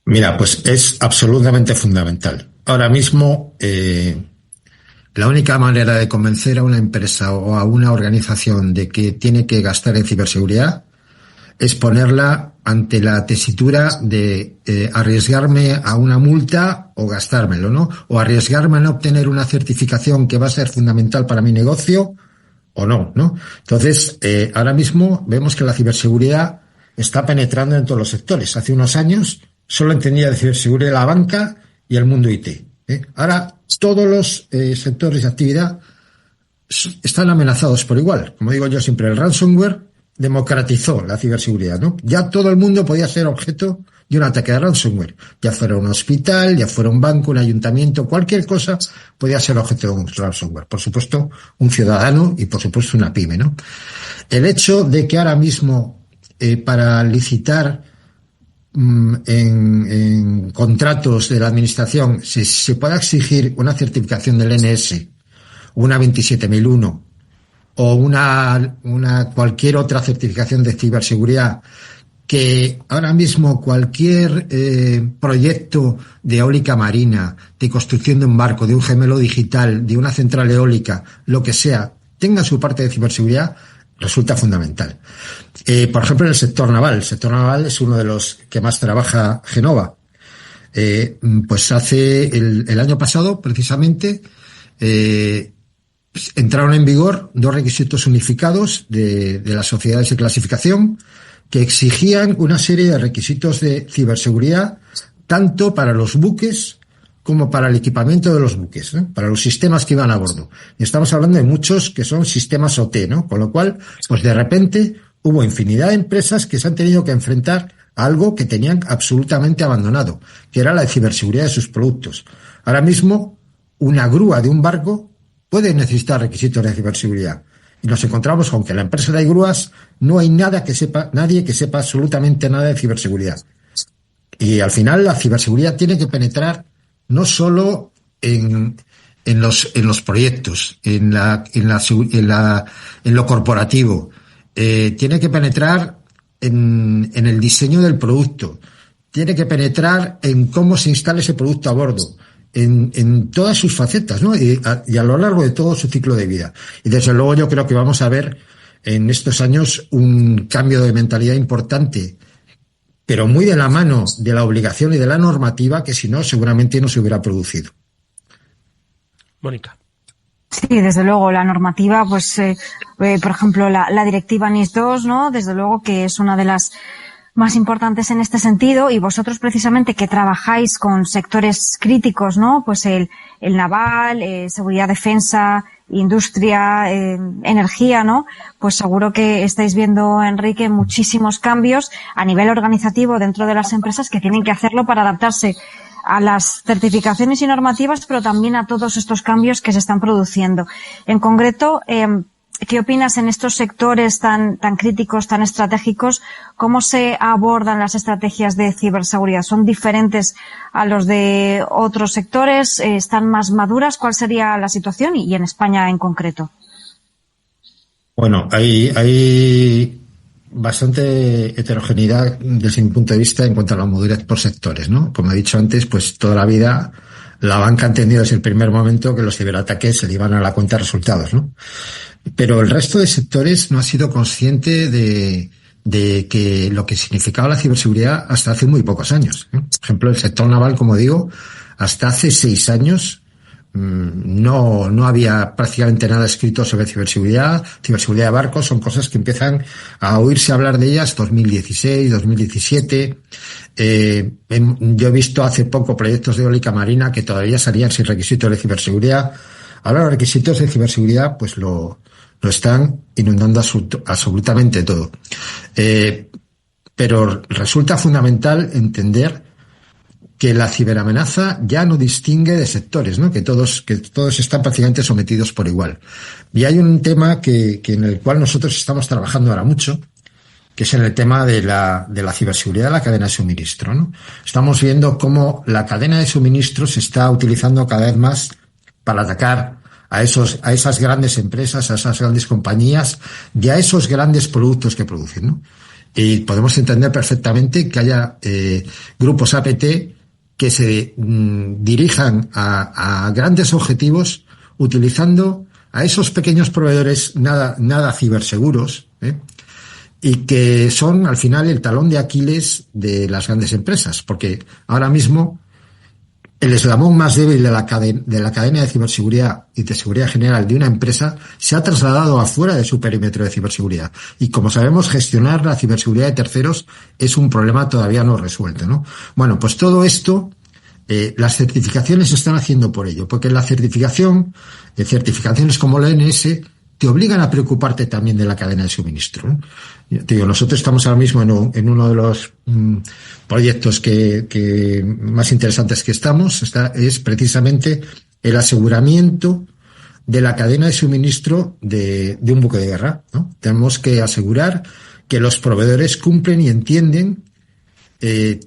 Mira, pues es absolutamente fundamental. Ahora mismo, la única manera de convencer a una empresa o a una organización de que tiene que gastar en ciberseguridad es ponerla ante la tesitura de arriesgarme a una multa o gastármelo, ¿no? O arriesgarme a no obtener una certificación que va a ser fundamental para mi negocio o no, ¿no? Entonces, ahora mismo vemos que la ciberseguridad está penetrando en todos los sectores. Hace unos años solo entendía de ciberseguridad la banca y el mundo IT. Ahora todos los sectores de actividad están amenazados por igual. Como digo yo siempre, el ransomware democratizó la ciberseguridad, ¿no? Ya todo el mundo podía ser objeto de un ataque de ransomware. Ya fuera un hospital, ya fuera un banco, un ayuntamiento, cualquier cosa podía ser objeto de un ransomware. Por supuesto, un ciudadano y por supuesto una pyme, ¿no? El hecho de que ahora mismo para licitar en contratos de la administración se pueda exigir una certificación del NS, una 27001 o una cualquier otra certificación de ciberseguridad, que ahora mismo cualquier proyecto de eólica marina, de construcción de un barco, de un gemelo digital, de una central eólica, lo que sea, tenga su parte de ciberseguridad, resulta fundamental. Por ejemplo, en el sector naval es uno de los que más trabaja Genova. Pues hace el año pasado, precisamente, entraron en vigor 2 requisitos unificados de las sociedades de clasificación que exigían una serie de requisitos de ciberseguridad tanto para los buques como para el equipamiento de los buques, ¿no? Para los sistemas que iban a bordo. Y estamos hablando de muchos que son sistemas OT, ¿no? Con lo cual, pues de repente hubo infinidad de empresas que se han tenido que enfrentar a algo que tenían absolutamente abandonado, que era la ciberseguridad de sus productos. Ahora mismo, una grúa de un barco puede necesitar requisitos de ciberseguridad. Y nos encontramos con que en la empresa de grúas no hay nadie que sepa absolutamente nada de ciberseguridad. Y al final la ciberseguridad tiene que penetrar no solo en los proyectos, en lo corporativo, tiene que penetrar en el diseño del producto, tiene que penetrar en cómo se instala ese producto a bordo, en todas sus facetas, ¿no? Y a lo largo de todo su ciclo de vida. Y desde luego yo creo que vamos a ver en estos años un cambio de mentalidad importante, pero muy de la mano de la obligación y de la normativa, que si no, seguramente no se hubiera producido. Mónica. Sí, desde luego, la normativa, pues, por ejemplo, la directiva NIS2, ¿no? Desde luego que es una de las más importantes en este sentido, y vosotros precisamente que trabajáis con sectores críticos, ¿no? Pues el naval, seguridad, defensa, industria, energía, ¿no? Pues seguro que estáis viendo, Enrique, muchísimos cambios a nivel organizativo dentro de las empresas que tienen que hacerlo para adaptarse a las certificaciones y normativas, pero también a todos estos cambios que se están produciendo. En concreto, ¿qué opinas en estos sectores tan críticos, tan estratégicos? ¿Cómo se abordan las estrategias de ciberseguridad? ¿Son diferentes a los de otros sectores? ¿Están más maduras? ¿Cuál sería la situación? Y en España en concreto. Bueno, hay bastante heterogeneidad desde mi punto de vista en cuanto a la madurez por sectores, ¿no? Como he dicho antes, pues toda la vida la banca ha entendido desde el primer momento que los ciberataques se le iban a la cuenta de resultados, ¿no? Pero el resto de sectores no ha sido consciente de que lo que significaba la ciberseguridad hasta hace muy pocos años, ¿eh? Por ejemplo, el sector naval, como digo, hasta hace 6 años no había prácticamente nada escrito sobre ciberseguridad de barcos. Son cosas que empiezan a oírse hablar de ellas 2016, 2017. Yo he visto hace poco proyectos de eólica marina que todavía salían sin requisitos de ciberseguridad. Ahora los requisitos de ciberseguridad pues lo están inundando absolutamente todo. Pero resulta fundamental entender que la ciberamenaza ya no distingue de sectores, ¿no? Que todos están prácticamente sometidos por igual. Y hay un tema que en el cual nosotros estamos trabajando ahora mucho, que es en el tema de la ciberseguridad de la cadena de suministro, ¿no? Estamos viendo cómo la cadena de suministro se está utilizando cada vez más para atacar a esas grandes empresas, a esas grandes compañías y a esos grandes productos que producen, ¿no? Y podemos entender perfectamente que haya grupos APT que se dirijan a grandes objetivos utilizando a esos pequeños proveedores nada ciberseguros, y que son al final el talón de Aquiles de las grandes empresas, porque ahora mismo el eslabón más débil de la cadena de ciberseguridad y de seguridad general de una empresa se ha trasladado afuera de su perímetro de ciberseguridad. Y como sabemos, gestionar la ciberseguridad de terceros es un problema todavía no resuelto, ¿no? Bueno, pues todo esto, las certificaciones se están haciendo por ello, porque la certificaciones como la ONS te obligan a preocuparte también de la cadena de suministro, ¿no? Te digo, nosotros estamos ahora mismo en uno de los proyectos que más interesantes que es precisamente el aseguramiento de la cadena de suministro de un buque de guerra, ¿no? Tenemos que asegurar que los proveedores cumplen y entienden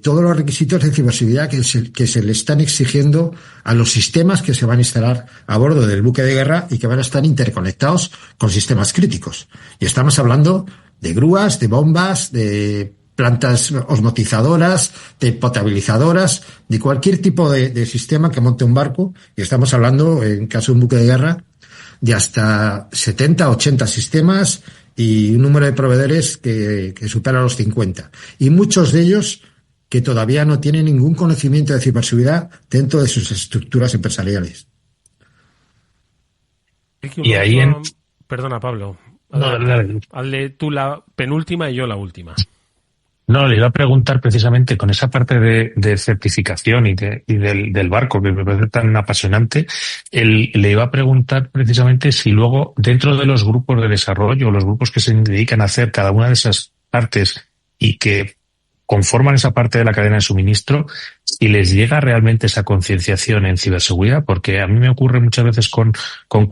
todos los requisitos de ciberseguridad que se le están exigiendo a los sistemas que se van a instalar a bordo del buque de guerra y que van a estar interconectados con sistemas críticos. Y estamos hablando de grúas, de bombas, de plantas osmotizadoras, de potabilizadoras, de cualquier tipo de sistema que monte un barco. Y estamos hablando, en caso de un buque de guerra, de hasta 70, 80 sistemas y un número de proveedores que supera los 50. Y muchos de ellos que todavía no tienen ningún conocimiento de ciberseguridad dentro de sus estructuras empresariales. Y ahí Perdona, Pablo. Dale. Hazle tú la penúltima y yo la última. No, le iba a preguntar precisamente con esa parte de certificación y del barco que me parece tan apasionante, le iba a preguntar precisamente si luego dentro de los grupos de desarrollo, los grupos que se dedican a hacer cada una de esas partes y que conforman esa parte de la cadena de suministro, si les llega realmente esa concienciación en ciberseguridad, porque a mí me ocurre muchas veces con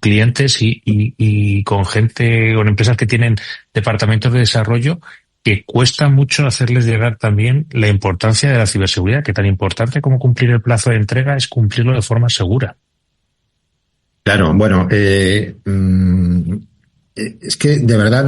clientes y con gente, con empresas que tienen departamentos de desarrollo que cuesta mucho hacerles llegar también la importancia de la ciberseguridad, que tan importante como cumplir el plazo de entrega es cumplirlo de forma segura. Claro, bueno, es que de verdad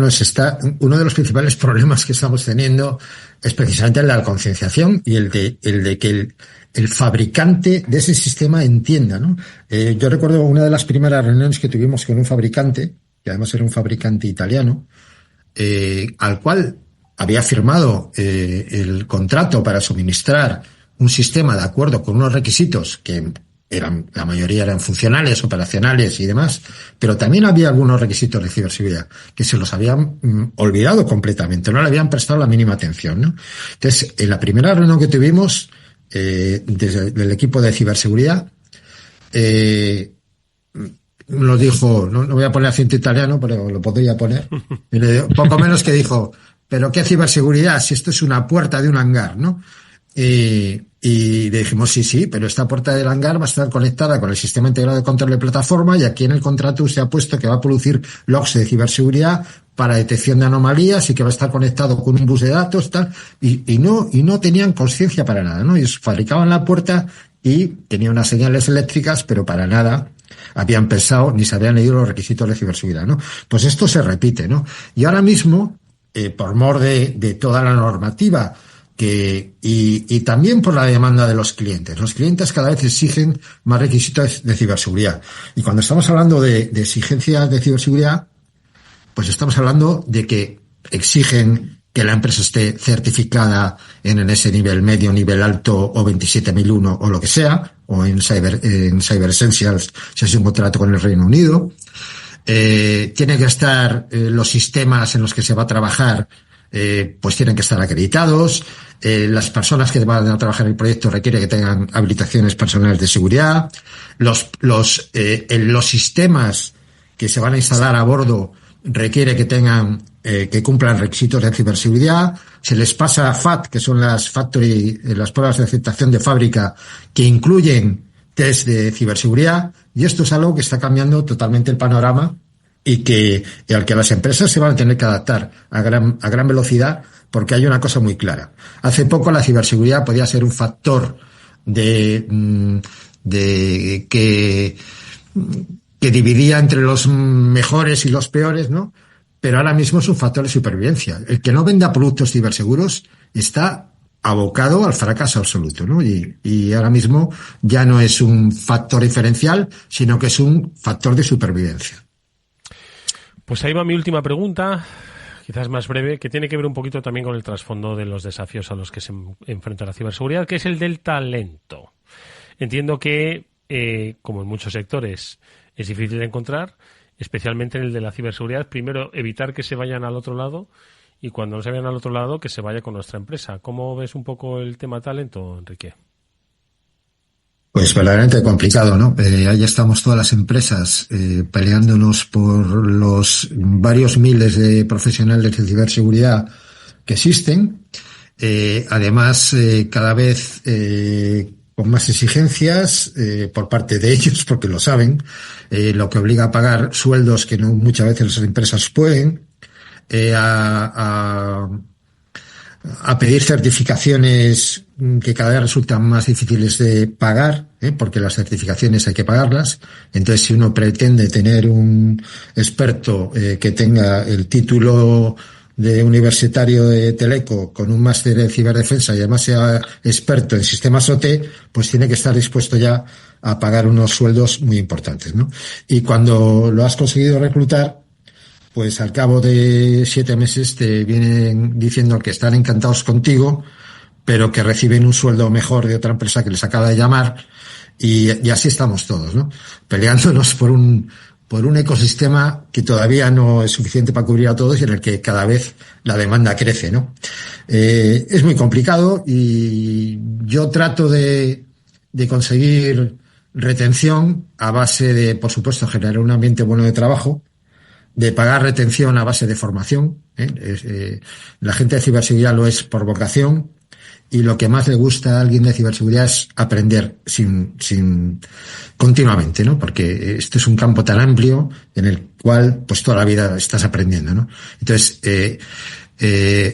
uno de los principales problemas que estamos teniendo es precisamente la concienciación y el de que el fabricante de ese sistema entienda, ¿no? Yo recuerdo una de las primeras reuniones que tuvimos con un fabricante, que además era un fabricante italiano, al cual había firmado el contrato para suministrar un sistema de acuerdo con unos requisitos que la mayoría eran funcionales, operacionales y demás, pero también había algunos requisitos de ciberseguridad que se los habían olvidado completamente, no le habían prestado la mínima atención, ¿no? Entonces, en la primera reunión que tuvimos desde el equipo de ciberseguridad, nos dijo, no voy a poner acento italiano, pero lo podría poner, poco menos que dijo, pero ¿qué ciberseguridad si esto es una puerta de un hangar, ¿no? Y le dijimos, sí, pero esta puerta del hangar va a estar conectada con el sistema integrado de control de plataforma y aquí en el contrato se ha puesto que va a producir logs de ciberseguridad para detección de anomalías y que va a estar conectado con un bus de datos, tal, y no tenían conciencia para nada, ¿no? Ellos fabricaban la puerta y tenían unas señales eléctricas, pero para nada habían pensado ni se habían leído los requisitos de ciberseguridad, ¿no? Pues esto se repite, ¿no? Y ahora mismo, por mor de toda la normativa y también por la demanda de los clientes. Los clientes cada vez exigen más requisitos de ciberseguridad. Y cuando estamos hablando de exigencias de ciberseguridad, pues estamos hablando de que exigen que la empresa esté certificada en ese nivel medio, nivel alto o 27001 o lo que sea, o en Cyber Essentials si es un contrato con el Reino Unido. Tiene que estar los sistemas en los que se va a trabajar, pues tienen que estar acreditados. Las personas que van a trabajar en el proyecto requiere que tengan habilitaciones personales de seguridad. Los sistemas que se van a instalar a bordo requiere que tengan, que cumplan requisitos de ciberseguridad. Se les pasa a FAT, que son las pruebas de aceptación de fábrica, que incluyen test de ciberseguridad, y esto es algo que está cambiando totalmente el panorama y al que las empresas se van a tener que adaptar a gran velocidad, porque hay una cosa muy clara. Hace poco la ciberseguridad podía ser un factor que dividía entre los mejores y los peores, ¿no? Pero ahora mismo es un factor de supervivencia. El que no venda productos ciberseguros está abocado al fracaso absoluto, ¿no? Y ahora mismo ya no es un factor diferencial, sino que es un factor de supervivencia. Pues ahí va mi última pregunta, quizás más breve, que tiene que ver un poquito también con el trasfondo de los desafíos a los que se enfrenta la ciberseguridad, que es el del talento. Entiendo que, como en muchos sectores, es difícil de encontrar, especialmente en el de la ciberseguridad. Primero, evitar que se vayan al otro lado, y cuando no se vayan al otro lado, que se vaya con nuestra empresa. ¿Cómo ves un poco el tema talento, Enrique? Pues verdaderamente complicado, ¿no? Ahí estamos todas las empresas peleándonos por los varios miles de profesionales de ciberseguridad que existen. Además, cada vez con más exigencias por parte de ellos, porque lo saben, lo que obliga a pagar sueldos que no muchas veces las empresas pueden, a pedir certificaciones que cada vez resultan más difíciles de pagar, porque las certificaciones hay que pagarlas. Entonces, si uno pretende tener un experto que tenga el título de universitario de Teleco con un máster en ciberdefensa y además sea experto en sistemas OT, pues tiene que estar dispuesto ya a pagar unos sueldos muy importantes, ¿no? Y cuando lo has conseguido reclutar, pues al cabo de 7 meses te vienen diciendo que están encantados contigo, pero que reciben un sueldo mejor de otra empresa que les acaba de llamar, y así estamos todos, ¿no? Peleándonos por un ecosistema que todavía no es suficiente para cubrir a todos y en el que cada vez la demanda crece, ¿no? Es muy complicado y yo trato de conseguir retención a base de, por supuesto, generar un ambiente bueno de trabajo, de pagar retención a base de formación. La gente de ciberseguridad lo es por vocación, y lo que más le gusta a alguien de ciberseguridad es aprender continuamente, ¿no? Porque esto es un campo tan amplio en el cual pues toda la vida estás aprendiendo, ¿no? Entonces,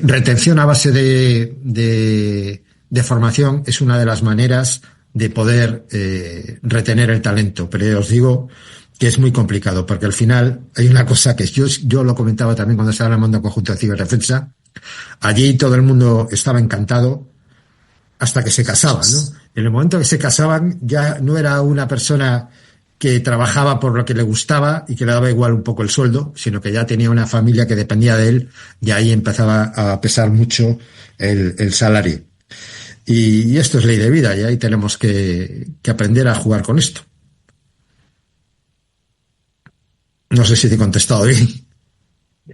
retención a base de formación es una de las maneras de poder retener el talento, pero os digo que es muy complicado, porque al final hay una cosa que yo lo comentaba también cuando estaba en el mundo conjunto de ciberdefensa. Allí todo el mundo estaba encantado hasta que se casaban, ¿no? En el momento que se casaban ya no era una persona que trabajaba por lo que le gustaba y que le daba igual un poco el sueldo, sino que ya tenía una familia que dependía de él, y ahí empezaba a pesar mucho el salario. Y esto es ley de vida, y ahí tenemos que aprender a jugar con esto. No sé si te he contestado bien.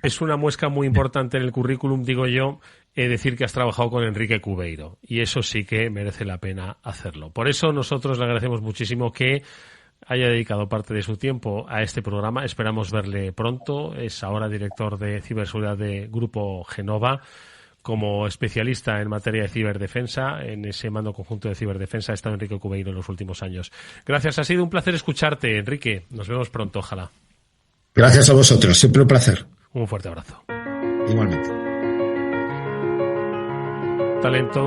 Es una muesca muy importante en el currículum, digo yo, decir que has trabajado con Enrique Cubeiro, y eso sí que merece la pena hacerlo. Por eso nosotros le agradecemos muchísimo que haya dedicado parte de su tiempo a este programa. Esperamos verle pronto. Es ahora director de ciberseguridad de Grupo Genova. Como especialista en materia de ciberdefensa, en ese mando conjunto de ciberdefensa ha estado Enrique Cubeiro en los últimos años. Gracias, ha sido un placer escucharte, Enrique. Nos vemos pronto, ojalá. Gracias a vosotros, siempre un placer. Un fuerte abrazo. Igualmente. Talento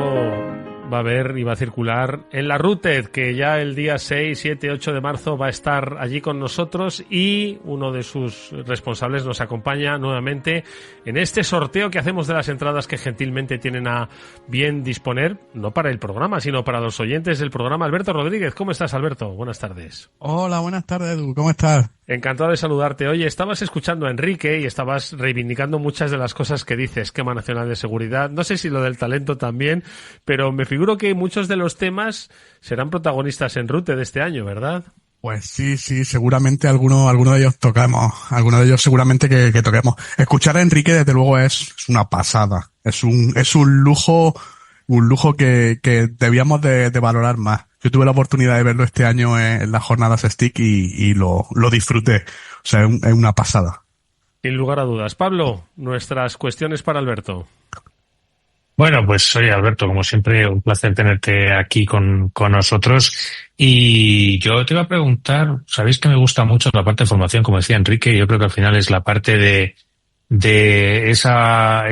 va a haber y va a circular en la RUTED, que ya el día 6, 7, 8 de marzo va a estar allí con nosotros, y uno de sus responsables nos acompaña nuevamente en este sorteo que hacemos de las entradas que gentilmente tienen a bien disponer, no para el programa, sino para los oyentes del programa. Alberto Rodríguez, ¿cómo estás, Alberto? Buenas tardes. Hola, buenas tardes, Edu. ¿Cómo estás? Encantado de saludarte. Oye, estabas escuchando a Enrique y estabas reivindicando muchas de las cosas que dice Esquema Nacional de Seguridad. No sé si lo del talento también, pero me figuro que muchos de los temas serán protagonistas en RUTE de este año, ¿verdad? Pues sí, seguramente alguno de ellos tocamos, alguno de ellos seguramente que toquemos. Escuchar a Enrique, desde luego, es una pasada. Es un lujo que debíamos de valorar más. Yo tuve la oportunidad de verlo este año en las jornadas STIC y lo disfruté. O sea, es una pasada. Sin lugar a dudas. Pablo, nuestras cuestiones para Alberto. Bueno, pues oye, Alberto, como siempre, un placer tenerte aquí con nosotros. Y yo te iba a preguntar, sabéis que me gusta mucho la parte de formación, como decía Enrique, yo creo que al final es la parte de esa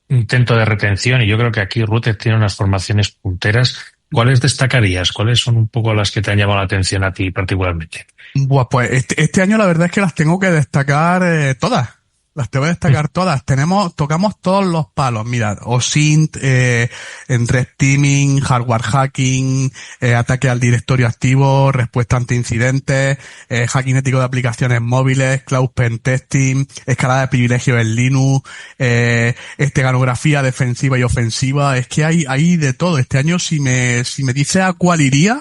intento de retención, y yo creo que aquí RUTE tiene unas formaciones punteras. ¿Cuáles destacarías? ¿Cuáles son un poco las que te han llamado la atención a ti particularmente? Pues este año la verdad es que las tengo que destacar todas. Las tengo que destacar todas. Tocamos todos los palos. Mira, OSINT, en red teaming, hardware hacking, ataque al directorio activo, respuesta ante incidentes, hacking ético de aplicaciones móviles, cloud pen testing, escalada de privilegios en Linux, esteganografía defensiva y ofensiva. Es que hay de todo. Este año, si me dices a cuál iría,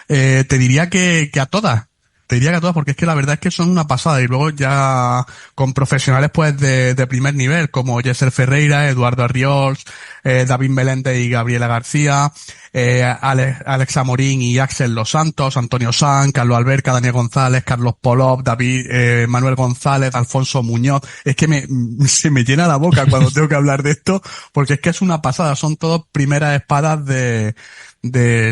te diría que a todas. Te diría que a todas, porque es que la verdad es que son una pasada. Y luego ya con profesionales pues de primer nivel, como Yeser Ferreira, Eduardo Arriols, David Meléndez y Gabriela García, Alex Amorín y Axel Los Santos, Antonio Sanz, Carlos Alberca, Daniel González, Carlos Polov, David, Manuel González, Alfonso Muñoz. Es que se me llena la boca cuando tengo que hablar de esto, porque es que es una pasada. Son todos primeras espadas de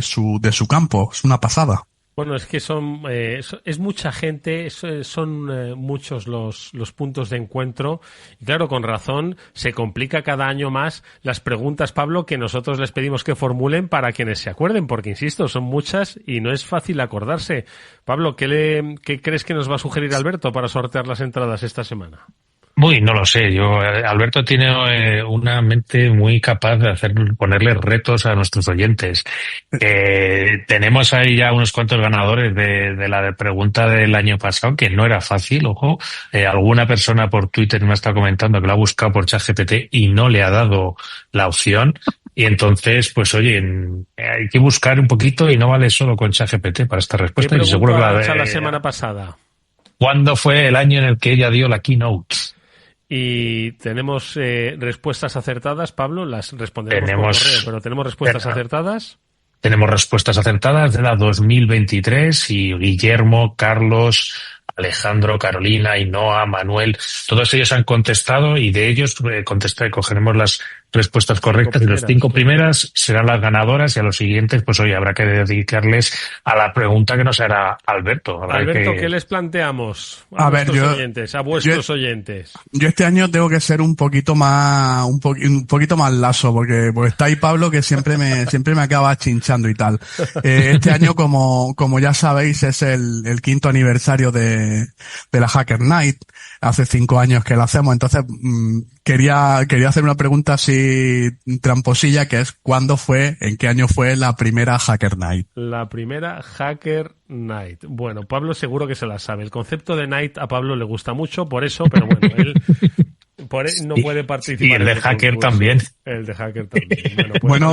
su campo. Es una pasada. Bueno, es que es mucha gente, son muchos los puntos de encuentro, y claro, con razón, se complica cada año más las preguntas, Pablo, que nosotros les pedimos que formulen para quienes se acuerden, porque insisto, son muchas y no es fácil acordarse. Pablo, ¿qué crees que nos va a sugerir Alberto para sortear las entradas esta semana? No lo sé. Alberto tiene una mente muy capaz de ponerle retos a nuestros oyentes. Tenemos ahí ya unos cuantos ganadores de la pregunta del año pasado, que no era fácil, ojo. Alguna persona por Twitter me ha estado comentando que lo ha buscado por ChatGPT y no le ha dado la opción. Y entonces, pues oye, hay que buscar un poquito y no vale solo con ChatGPT para esta respuesta. ¿Qué y seguro que la semana pasada? ¿Cuándo fue el año en el que ella dio la keynote? Y tenemos respuestas acertadas, Pablo, las respondemos por correo, pero ¿tenemos respuestas acertadas? Tenemos respuestas acertadas de la 2023 y Guillermo, Carlos, Alejandro, Carolina, Ainhoa, Manuel, todos ellos han contestado, y de ellos cogeremos las respuestas correctas, y los 5 primeras serán las ganadoras, y a los siguientes pues hoy habrá que dedicarles a la pregunta que nos hará Alberto. Alberto, ¿qué les planteamos a vuestros oyentes? Yo este año tengo que ser un poquito más laso, porque está ahí Pablo, que siempre me acaba chinchando y tal. Este año, como ya sabéis, es el 5º aniversario de la Hacker Night. Hace 5 años que lo hacemos, entonces quería hacer una pregunta así tramposilla, que es en qué año fue la primera Hacker Night. La primera Hacker Night. Bueno, Pablo seguro que se la sabe. El concepto de Night a Pablo le gusta mucho, por eso, pero bueno, él no puede participar. Y el de Hacker también. El de Hacker también. Bueno,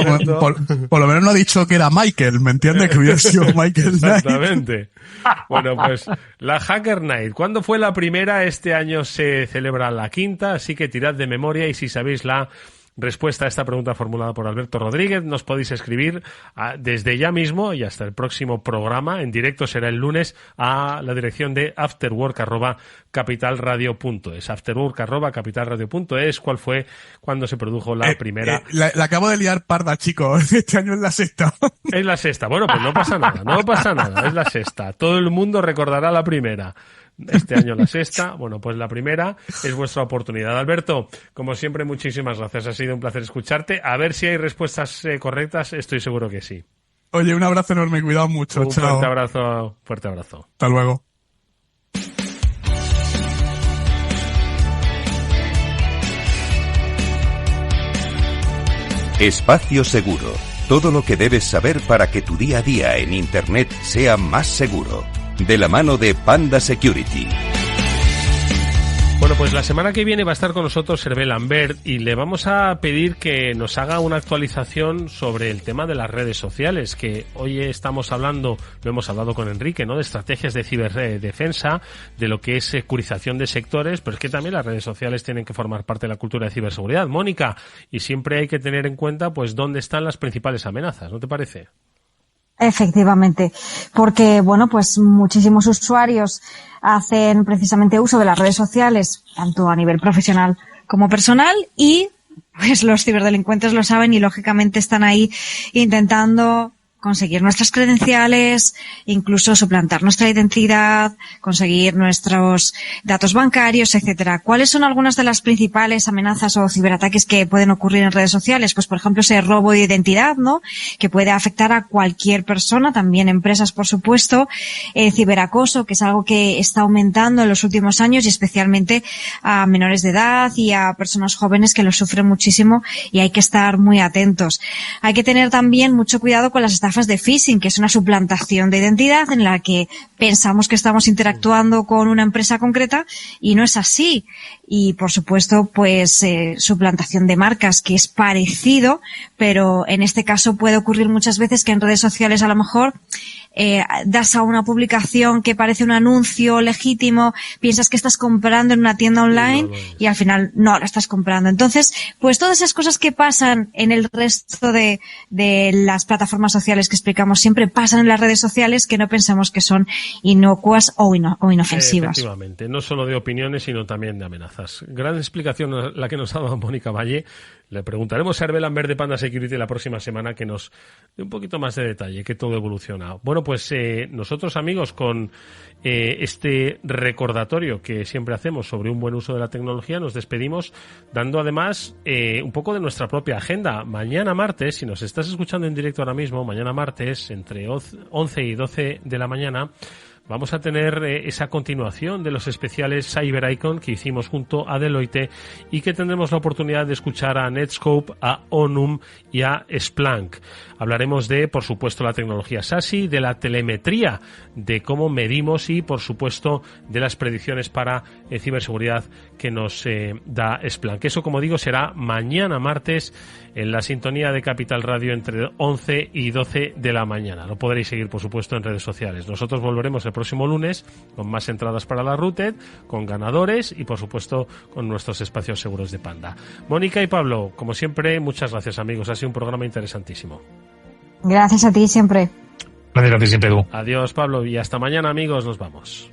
por lo menos no ha dicho que era Michael, ¿me entiendes? Que hubiera sido Michael. Exactamente. Bueno, pues la Hacker Night. ¿Cuándo fue la primera? Este año se celebra la 5ª, así que tirad de memoria, y si sabéis la respuesta a esta pregunta formulada por Alberto Rodríguez, nos podéis escribir desde ya mismo y hasta el próximo programa. En directo será el lunes, a la dirección de afterwork@capitalradio.es. Afterwork@capitalradio.es. ¿Cuál fue cuando se produjo la primera? La acabo de liar parda, chicos. Este año es la 6ª. Es la 6ª. Bueno, pues no pasa nada, es la 6ª. Todo el mundo recordará la primera. este año la sexta. Bueno, pues la primera es vuestra oportunidad. Alberto, como siempre, muchísimas gracias. Ha sido un placer escucharte. A ver si hay respuestas correctas. Estoy seguro que sí. Oye, un abrazo enorme. Cuidado mucho. Un Chao. fuerte abrazo. Fuerte abrazo. Hasta luego. Espacio Seguro. Todo lo que debes saber para que tu día a día en Internet sea más seguro. De la mano de Panda Security. Bueno, pues la semana que viene va a estar con nosotros Hervé Lambert y le vamos a pedir que nos haga una actualización sobre el tema de las redes sociales, que hoy estamos hablando, lo hemos hablado con Enrique, ¿no?, de estrategias de ciberdefensa, de lo que es securización de sectores, pero es que también las redes sociales tienen que formar parte de la cultura de ciberseguridad. Mónica, y siempre hay que tener en cuenta pues dónde están las principales amenazas, ¿no te parece? Efectivamente, porque bueno, pues muchísimos usuarios hacen precisamente uso de las redes sociales, tanto a nivel profesional como personal, y pues los ciberdelincuentes lo saben y lógicamente están ahí intentando conseguir nuestras credenciales, incluso suplantar nuestra identidad, conseguir nuestros datos bancarios, etcétera. ¿Cuáles son algunas de las principales amenazas o ciberataques que pueden ocurrir en redes sociales? Pues, por ejemplo, ese robo de identidad, ¿no?, que puede afectar a cualquier persona, también empresas, por supuesto. Ciberacoso, que es algo que está aumentando en los últimos años y especialmente a menores de edad y a personas jóvenes que lo sufren muchísimo y hay que estar muy atentos. Hay que tener también mucho cuidado con las estafas de phishing, que es una suplantación de identidad en la que pensamos que estamos interactuando con una empresa concreta y no es así. Y, por supuesto, pues suplantación de marcas, que es parecido, pero en este caso puede ocurrir muchas veces que en redes sociales a lo mejor das a una publicación que parece un anuncio legítimo, piensas que estás comprando en una tienda online y al final no lo estás comprando. Entonces, pues todas esas cosas que pasan en el resto de las plataformas sociales que explicamos siempre pasan en las redes sociales, que no pensemos que son inocuas o inofensivas. Efectivamente, no solo de opiniones, sino también de amenazas. Gran explicación la que nos ha dado Mónica Valle. Le preguntaremos a Hervé Lambert de Panda Security la próxima semana que nos dé un poquito más de detalle, que todo evoluciona. Bueno, pues nosotros, amigos, con este recordatorio que siempre hacemos sobre un buen uso de la tecnología, nos despedimos dando además un poco de nuestra propia agenda. Mañana martes, si nos estás escuchando en directo ahora mismo, mañana martes, entre 11 y 12 de la mañana, vamos a tener esa continuación de los especiales Cyber Icon que hicimos junto a Deloitte y que tendremos la oportunidad de escuchar a Netscope, a Onum y a Splunk. Hablaremos de, por supuesto, la tecnología SASI, de la telemetría, de cómo medimos y, por supuesto, de las predicciones para ciberseguridad que nos da Splunk. Eso, como digo, será mañana martes en la sintonía de Capital Radio entre 11 y 12 de la mañana. Lo podréis seguir, por supuesto, en redes sociales. Nosotros volveremos el próximo lunes con más entradas para la Routed, con ganadores y, por supuesto, con nuestros espacios seguros de Panda. Mónica y Pablo, como siempre, muchas gracias, amigos. Ha sido un programa interesantísimo. Gracias a ti siempre. Gracias a ti siempre, Edu. Adiós, Pablo, y hasta mañana, amigos. Nos vamos.